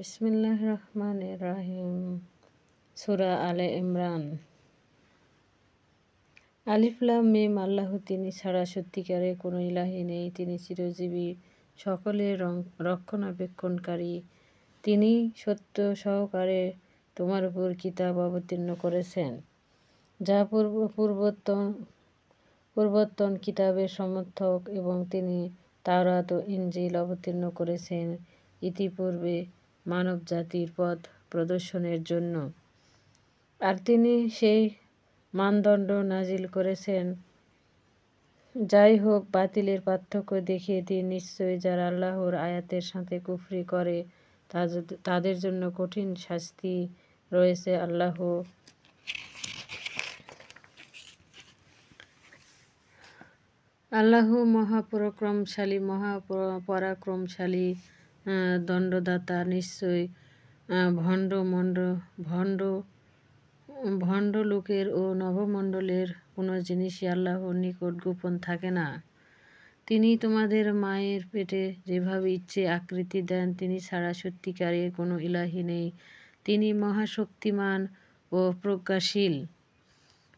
বিসমিল্লাহ রহমান রাহিম। সূরা আলে ইমরান। আলিফ লাম মিম। আল্লাহ তিনি ছাড়া সত্যিকারের কোনো ইলাহি নেই। তিনি চিরজীবী, সকলের রক্ষণাবেক্ষণকারী। তিনি সত্য সহকারে তোমার উপর কিতাব অবতীর্ণ করেছেন, যা পূর্বতন কিতাবের সমর্থক, এবং তিনি তাওরাত ও ইনজিল অবতীর্ণ করেছেন ইতিপূর্বে মানব জাতির পথ প্রদর্শনের জন্য। আর তিনি সেই মানদণ্ড নাজিল করেছেন। যাই হোক, বাতিলের পার্থক্য দেখিয়ে দিন, নিশ্চয়ই যারা আল্লাহর আয়াতের সাথে কুফরি করে তাদের জন্য কঠিন শাস্তি রয়েছে। আল্লাহ মহাপরাক্রমশালী, মহাপরাক্রমশালী, দণ্ডদাতা। নিশ্চয় ভণ্ড লোকের ও নভমণ্ডলের কোনো জিনিসই আল্লাহর নিকট গোপন থাকে না। তিনি তোমাদের মায়ের পেটে যেভাবে ইচ্ছে আকৃতি দেন, তিনি ছাড়া সত্যিকারের কোনো ইলাহি নেই। তিনি মহাশক্তিমান ও প্রজ্ঞাশীল।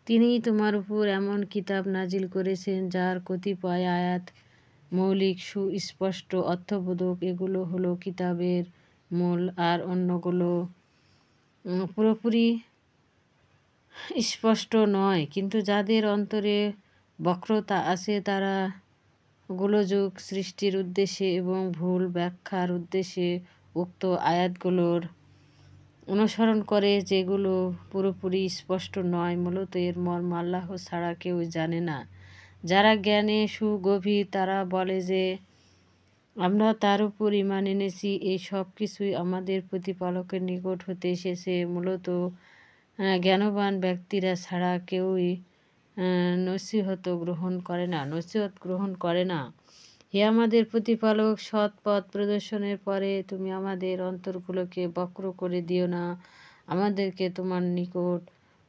তিনি তোমার উপর এমন কিতাব নাজিল করেছেন যার কতিপয় আয়াত মৌলিক, সুস্পষ্ট, অর্থবোধক। এগুলো হলো কিতাবের মূল, আর অন্যগুলো পুরোপুরি স্পষ্ট নয়। কিন্তু যাদের অন্তরে বক্রতা আছে তারা গোলযোগ সৃষ্টির উদ্দেশ্যে এবং ভুল ব্যাখ্যার উদ্দেশ্যে উক্ত আয়াতগুলোর অনুসরণ করে, যেগুলো পুরোপুরি স্পষ্ট নয়। মূলত এর মর্ম আল্লাহ ছাড়া কেউ জানে না। যারা জ্ঞানে সুগভীর তারা বলে যে, আমরা তার উপর ঈমান এনেছি, এই সব কিছুই আমাদের প্রতিপালকের নিকট হতে এসেছে। মূলত জ্ঞানবান ব্যক্তিরা ছাড়া কেউই নসিহত গ্রহণ করে না। হে আমাদের প্রতিপালক, সৎ পথ প্রদর্শনের পরে তুমি আমাদের অন্তরগুলোকে বক্র করে দিও না। আমাদেরকে তোমার নিকট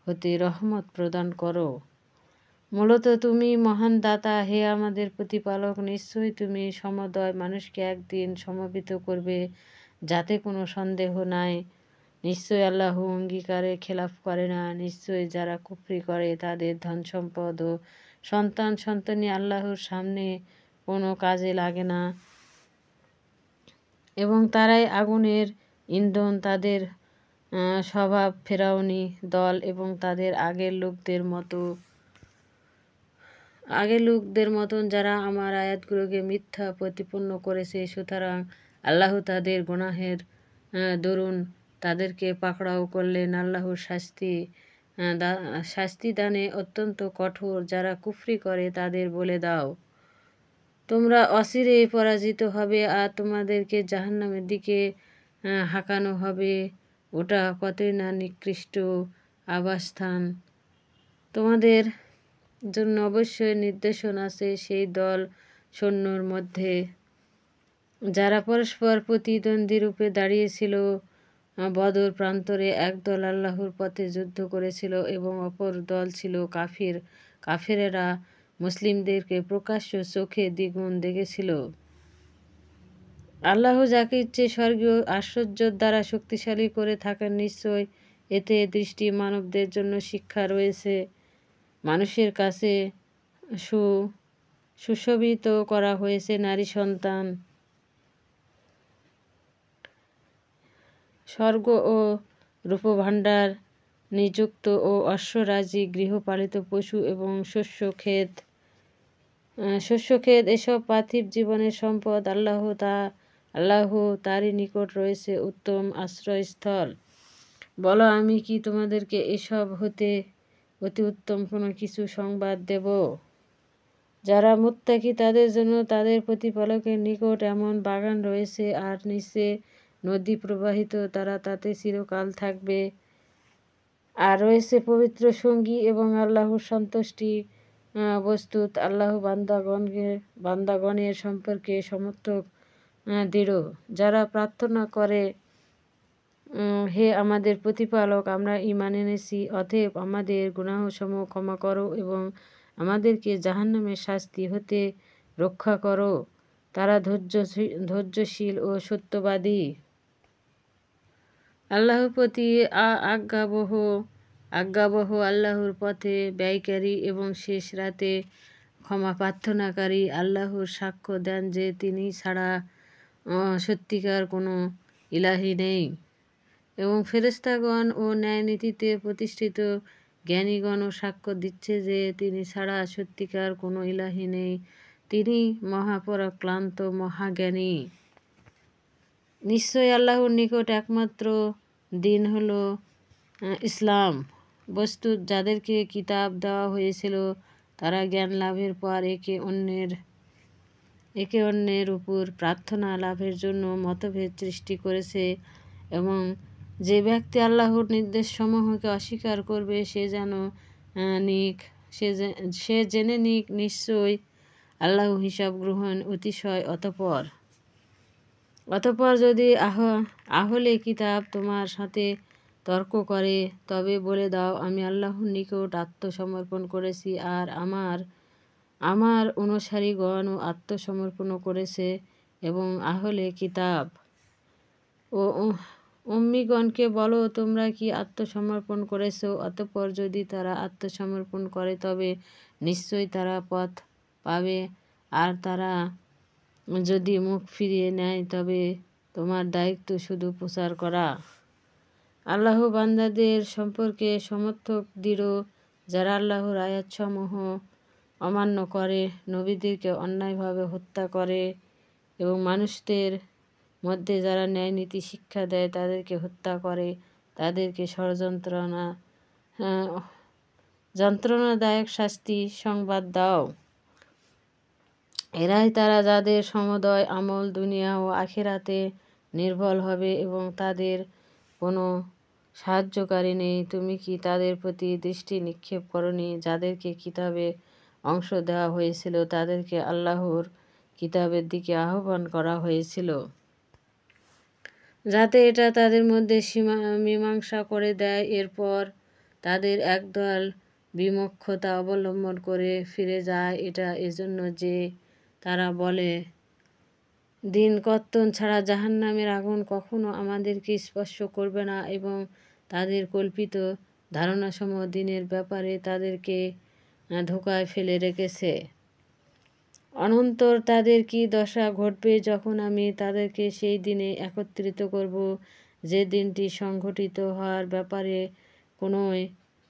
হতে রহমত প্রদান করো। মূলত তুমি মহান দাতা। হে আমাদের প্রতিপালক, নিশ্চয়ই তুমি সমুদয় মানুষকে একদিন সমবেত করবে, যাতে কোনো সন্দেহ নাই। নিশ্চয়ই আল্লাহ অঙ্গীকারের খেলাফ করে না। নিশ্চয়ই যারা কুফরি করে তাদের ধন সম্পদ ও সন্তানি আল্লাহর সামনে কোনো কাজে লাগে না, এবং তারাই আগুনের ইন্ধন। তাদের স্বভাব ফেরাউনি দল এবং তাদের আগের লোকদের মতন, যারা আমার আয়াতগুলোকে মিথ্যা প্রতিপন্ন করেছে। সুতরাং আল্লাহ তাদের গুনাহের দরুন তাদেরকে পাকড়াও করলেন। আল্লাহর শাস্তি দানে অত্যন্ত কঠোর। যারা কুফরি করে তাদের বলে দাও, তোমরা অচিরেই পরাজিত হবে, আর তোমাদেরকে জাহান্নামের দিকে হাঁকানো হবে। ওটা কতই না নিকৃষ্ট আবাসস্থান। তোমাদের জন্য অবশ্যই নির্দেশন আছে সেই দল সৈন্যর মধ্যে যারা পরস্পর প্রতিদ্বন্দ্বী রূপে দাঁড়িয়েছিল বদর প্রান্তরে। একদল আল্লাহর পথে যুদ্ধ করেছিল এবং অপর দল ছিল কাফির। কাফেরেরা মুসলিমদেরকে প্রকাশ্য চোখে দ্বিগুণ দেখেছিল। আল্লাহ যাকে ইচ্ছে স্বর্গীয় আশ্চর্যের দ্বারা শক্তিশালী করে থাকেন। নিশ্চয় এতে দৃষ্টি মানবদের জন্য শিক্ষা রয়েছে। মানুষের কাছে সুশোভিত করা হয়েছে নারী সন্তান, স্বর্গ ও রূপভাণ্ডার, নিযুক্ত ও অশ্বরাজি, গৃহপালিত পশু এবং শস্যক্ষেত। এসব পার্থিব জীবনের সম্পদ। আল্লাহ তারই নিকট রয়েছে উত্তম আশ্রয়স্থল। বলো, আমি কি তোমাদেরকে এসব হতে অতি উত্তম কোনো কিছু সংবাদ দেব? যারা মুত্তাকি তাদের জন্য তাদের প্রতিপালকের নিকট এমন বাগান রয়েছে, আর নিচে নদী প্রবাহিত, তারা তাতে চিরকাল থাকবে। আর রয়েছে পবিত্র সঙ্গী এবং আল্লাহর সন্তুষ্টি বস্তুত। আল্লাহ বান্দাগণের সম্পর্কে সমর্থক দৃঢ়। যারা প্রার্থনা করে, হে আমাদের প্রতিপালক, আমরা ঈমান এনেছি, অতএব আমাদের গুনাহসমূহ ক্ষমা করো এবং আমাদেরকে জাহান্নামের শাস্তি হতে রক্ষা করো। তারা ধৈর্যশীল ও সত্যবাদী। আল্লাহর প্রতি আজ্ঞাবহ, আল্লাহর পথে ব্যয়কারী এবং শেষ রাতে ক্ষমা প্রার্থনাকারী। আল্লাহর সাক্ষ্য দেন যে তিনি ছাড়া সত্যিকার কোনো ইলাহি নেই, এবং ফেরেশতাগণ ও ন্যায়নীতিতে প্রতিষ্ঠিত জ্ঞানীগণও সাক্ষ্য দিচ্ছে যে তিনি ছাড়া সত্যিকার কোনো ইলাহি নেই। তিনি মহাপরাক্রান্ত, মহাজ্ঞানী। নিশ্চয়ই আল্লাহর নিকট একমাত্র দিন হলো ইসলাম। বস্তুত যাদেরকে কিতাব দেওয়া হয়েছিল তারা জ্ঞান লাভের পর একে অন্যের উপর প্রার্থনা লাভের জন্য মতভেদ সৃষ্টি করেছে, এবং যে ব্যক্তি আল্লাহর নির্দেশসমূহকে অস্বীকার করবে সে জেনে নিক নিশ্চয় আল্লাহ হিসাব গ্রহণ অতিশয়। অতঃপর যদি আহলে কিতাব তোমার সাথে তর্ক করে তবে বলে দাও, আমি আল্লাহর নিকট আত্মসমর্পণ করেছি আর আমার অনুসারীগণও আত্মসমর্পণ করেছে। এবং আহলে কিতাব ও উম্মীগণকে বলো, তোমরা কি আত্মসমর্পণ করেছ? অতঃপর যদি তারা আত্মসমর্পণ করে তবে নিশ্চয়ই তারা পথ পাবে, আর তারা যদি মুখ ফিরিয়ে নেয় তবে তোমার দায়িত্ব শুধু প্রচার করা। আল্লাহ বান্দাদের সম্পর্কে সমর্থক দৃঢ়, যারা আল্লাহর আয়াতসমূহ অমান্য করে, নবীদেরকে অন্যায়ভাবে হত্যা করে এবং মানুষদের মধ্যে যারা ন্যায় নীতি শিক্ষা দেয় তাদেরকে হত্যা করে, তাদেরকে যন্ত্রণাদায়ক শাস্তি সংবাদ দাও। এরাই তারা যাদের সমুদয় আমল দুনিয়া ও আখিরাতে নির্ভর হবে এবং তাদের কোনো সাহায্যকারী নেই। তুমি কি তাদের প্রতি দৃষ্টি নিক্ষেপ করনি যাদেরকে কিতাবে অংশ দেওয়া হয়েছিল, তাদেরকে আল্লাহর কিতাবের দিকে আহ্বান করা হয়েছিল যাতে এটা তাদের মধ্যে মীমাংসা করে দেয়। এরপর তাদের একদল বিমুখতা অবলম্বন করে ফিরে যায়। এটা এজন্য যে তারা বলে, দিন কর্তন ছাড়া জাহান্নামের আগুন কখনো আমাদেরকে স্পর্শ করবে না, এবং তাদের কল্পিত ধারণাসমূহ দিনের ব্যাপারে তাদেরকে ধোঁকায় ফেলে রেখেছে। অনন্তর তাদের কি দশা ঘটবে যখন আমি তাদেরকে সেই দিনে একত্রিত করব, যে দিনটি সংঘটিত হওয়ার ব্যাপারে কোনোই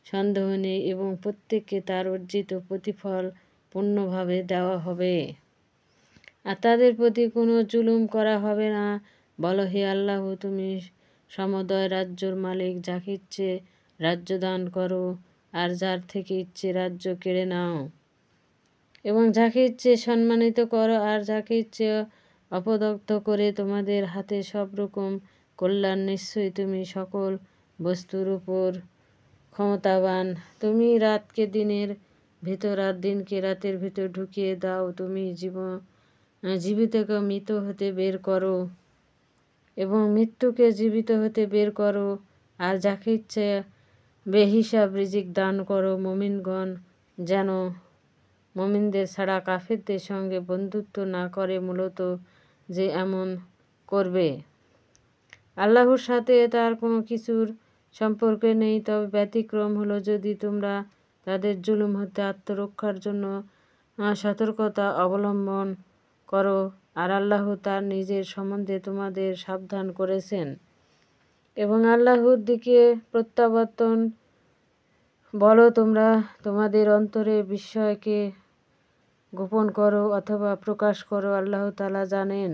সন্দেহ নেই, এবং প্রত্যেককে তার অর্জিত প্রতিফল পূর্ণভাবে দেওয়া হবে, আর তাদের প্রতি কোনো জুলুম করা হবে না। বলো, হে আল্লাহ, তুমি সমুদয় রাজ্যর মালিক, যাকে ইচ্ছে রাজ্য দান করো আর যার থেকে ইচ্ছে রাজ্য কেড়ে নাও, এবং যাকে ইচ্ছে সম্মানিত করো আর যাকে ইচ্ছে অপদগ্ধ করে। তোমাদের হাতে সব রকম কল্যাণ। নিশ্চয়ই তুমি সকল বস্তুর উপর ক্ষমতাবান। তুমি রাতকে দিনের ভিতর আর দিনকে রাতের ভিতর ঢুকিয়ে দাও। তুমি জীবিতকে মৃত হতে বের করো এবং মৃত্যুকে জীবিত হতে বের করো, আর যাকে ইচ্ছে বেহিসাব রিজিক দান করো। মুমিনগণ যেন মুমিনদের ছাড়া কাফেরদের সঙ্গে বন্ধুত্ব না করে, মূলত যে এমন করবে আল্লাহর সাথে তার কোনো কিছুর সম্পর্ক নেই। তবে ব্যতিক্রম হলো যদি তোমরা তাদের জুলুম হতে আত্মরক্ষার জন্য সতর্কতা অবলম্বন করো, আর আল্লাহ তার নিজের সম্বন্ধে তোমাদের সাবধান করেছেন। এবং আল্লাহর দিকে প্রত্যাবর্তন বলো, তোমরা তোমাদের অন্তরে বিস্ময়কে গোপন করো অথবা প্রকাশ করো, আল্লাহ তাআলা জানেন।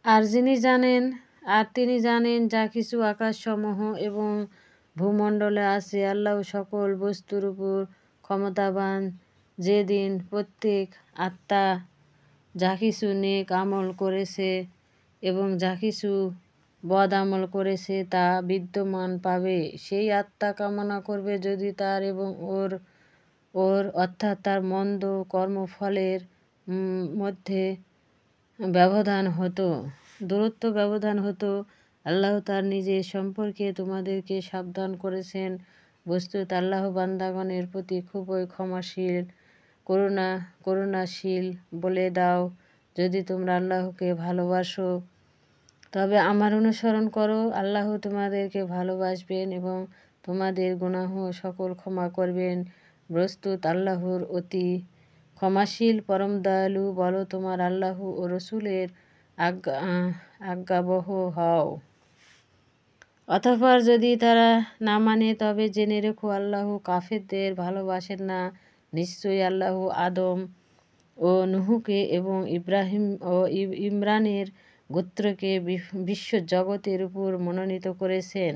আর তিনি জানেন যা কিছু আকাশসমূহ এবং ভূমণ্ডলে আছে। আল্লাহ সকল বস্তুর উপর ক্ষমতাবান। যেদিন প্রত্যেক আত্মা যা কিছু নেক আমল করেছে এবং যা কিছু বদ আমল করেছে তা বিদ্যমান পাবে, সেই আত্মা কামনা করবে যদি তার এবং ওর অর্থাৎ তার মন্দ কর্মফলের মধ্যে দূরত্ব ব্যবধান হতো। আল্লাহ তার নিজের সম্পর্কে তোমাদেরকে সাবধান করেছেন। বস্তুত আল্লাহ বান্দাগণের প্রতি খুবই ক্ষমাশীল, করুণাশীল। বলে দাও, যদি তোমরা আল্লাহকে ভালোবাসো তবে আমার অনুসরণ করো। আল্লাহ তোমাদেরকে ভালোবাসবেন এবং তোমাদের গুনাহ সকল ক্ষমা করবেন। প্রস্তুত আল্লাহর অতি ক্ষমাশীল পরম দয়ালু। বলো তোমার আল্লাহ ও রসুলের আজ্ঞাবহ হও। অতঃপর যদি তারা না মানে তবে জেনে রেখো আল্লাহ কাফেরদের ভালোবাসেন না। নিশ্চয়ই আল্লাহ আদম ও নুহকে এবং ইব্রাহিম ও ইমরানের গোত্রকে বিশ্ব জগতের উপর মনোনীত করেছেন।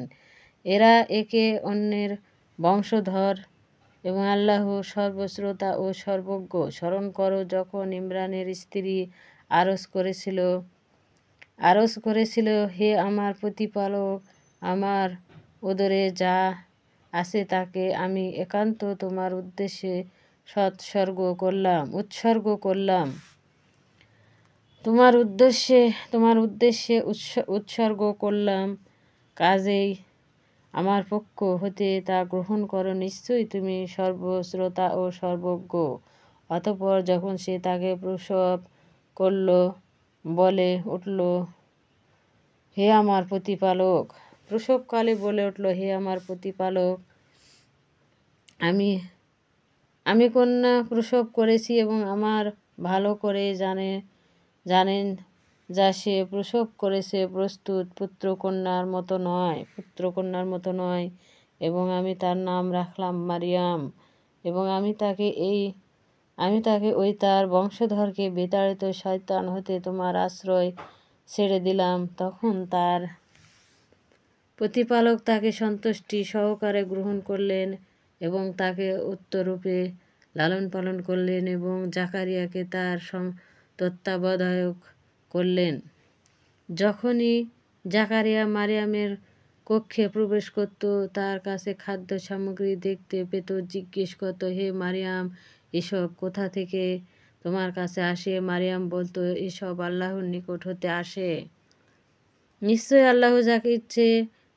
এরা একে অন্যের বংশধর এবং আল্লাহ সর্বশ্রোতা ও সর্বজ্ঞ। স্মরণ করো যখন ইমরানের স্ত্রী আরজ করেছিল, হে আমার প্রতিপালক, আমার উদরে যা আছে তাকে আমি একান্ত তোমার উদ্দেশ্যে উৎসর্গ করলাম। তোমার উদ্দেশ্যে উৎসর্গ করলাম, কাজেই আমার পক্ষ হতে তা গ্রহণ করো। নিশ্চয়ই তুমি সর্বশ্রোতা ও সর্বজ্ঞ। অতঃপর যখন সে তাকে প্রসব করল, বলে উঠল, হে আমার প্রতিপালক, প্রসবকালে বলে উঠল, হে আমার প্রতিপালক, আমি কন্যা প্রসব করেছি এবং আমার ভালো করে জানেন যা সে প্রসব করেছে প্রস্তুত পুত্রকন্যার মতো নয় এবং আমি তার নাম রাখলাম মারিয়াম এবং আমি তাকে ওই তার বংশধরকে বিতাড়িত শয়তান হতে তোমার আশ্রয় ছেড়ে দিলাম। তখন তার প্রতিপালক তাকে সন্তুষ্টি সহকারে গ্রহণ করলেন এবং তাকে উত্তরূপে লালন পালন করলেন এবং জাকারিয়াকে তার তত্ত্বাবধায়ক করলেন। যখনই জাকারিয়া মারিয়ামের কক্ষে প্রবেশ করত, তার কাছে খাদ্য সামগ্রী দেখতে পেত, জিজ্ঞেস করত, হে মারিয়াম, এসব কোথা থেকে তোমার কাছে আসে? মারিয়াম বলতো, এসব আল্লাহর নিকট হতে আসে। নিশ্চয়ই আল্লাহ যাকে ইচ্ছে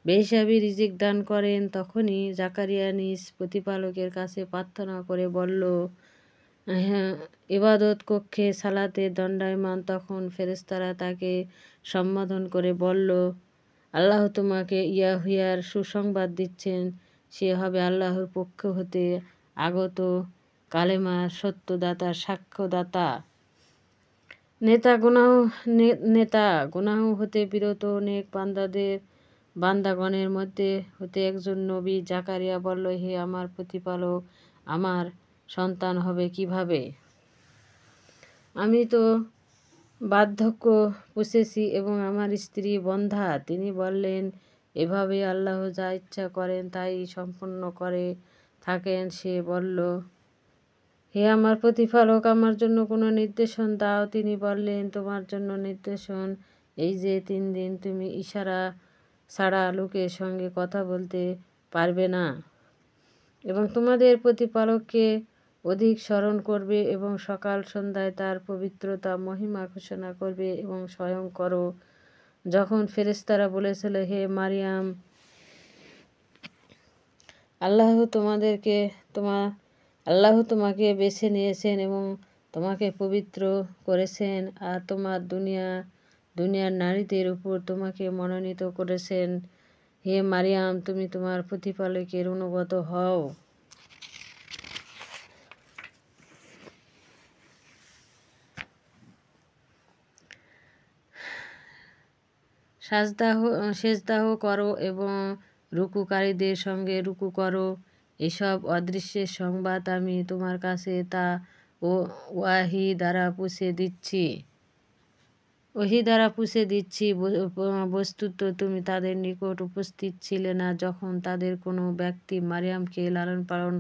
বেহিসাবি রিজিক দান করেন। তখনই জাকারিয়া নিজ প্রতিপালকের কাছে প্রার্থনা করে বলল, ইবাদত কক্ষে সালাতের দণ্ডায়মান। তখন ফেরেশতারা তাকে সম্বোধন করে বলল, আল্লাহ তোমাকে ইয়াহিয়ার সুসংবাদ দিচ্ছেন। সে হবে আল্লাহর পক্ষ হতে আগত কালেমার সত্যদাতা, সাক্ষ্যদাতা, নেতা গুনাহ হতে বিরত অনেক বান্দাগণের মধ্যে হতে একজন নবী। জাকারিয়া বলল, হে আমার প্রতিপালক, আমার সন্তান হবে কিভাবে? আমি তো বার্ধক্য পুষেছি এবং আমার স্ত্রী বন্ধ্যা। তিনি বললেন, এভাবে আল্লাহ যা ইচ্ছা করেন তাই সম্পন্ন করে থাকেন। সে বলল, হে আমার প্রতিপালক, আমার জন্য কোনো নির্দেশন দাও। তিনি বললেন, তোমার জন্য নির্দেশন এই যে 3 দিন তুমি ইশারা ছাড়া লোকের সঙ্গে কথা বলতে পারবে না এবং তোমাদের প্রতিপালককে অধিক স্মরণ করবে এবং সকাল সন্ধ্যায় তার পবিত্রতা মহিমা ঘোষণা করবে এবং স্বয়ং করো। যখন ফেরেশতারা বলেছিল, হে মারিয়াম, আল্লাহ তোমাকে বেছে নিয়েছেন এবং তোমাকে পবিত্র করেছেন আর তোমার দুনিয়ার নারীদের উপর তোমাকে মনোনীত করেছেন। হে মারিয়াম, তুমি তোমার প্রতিপালকের অনুগত হও। সেজদাহ করো এবং রুকুকারীদের সঙ্গে রুকু করো। এসব অদৃশ্যের সংবাদ আমি তোমার কাছে তা ওয়াহী দ্বারা পুছে দিচ্ছি। বস্তুত তুমি তাদের নিকট উপস্থিত ছিলে না যখন তাদের কোনো ব্যক্তি মারিয়ামকে লালন পালন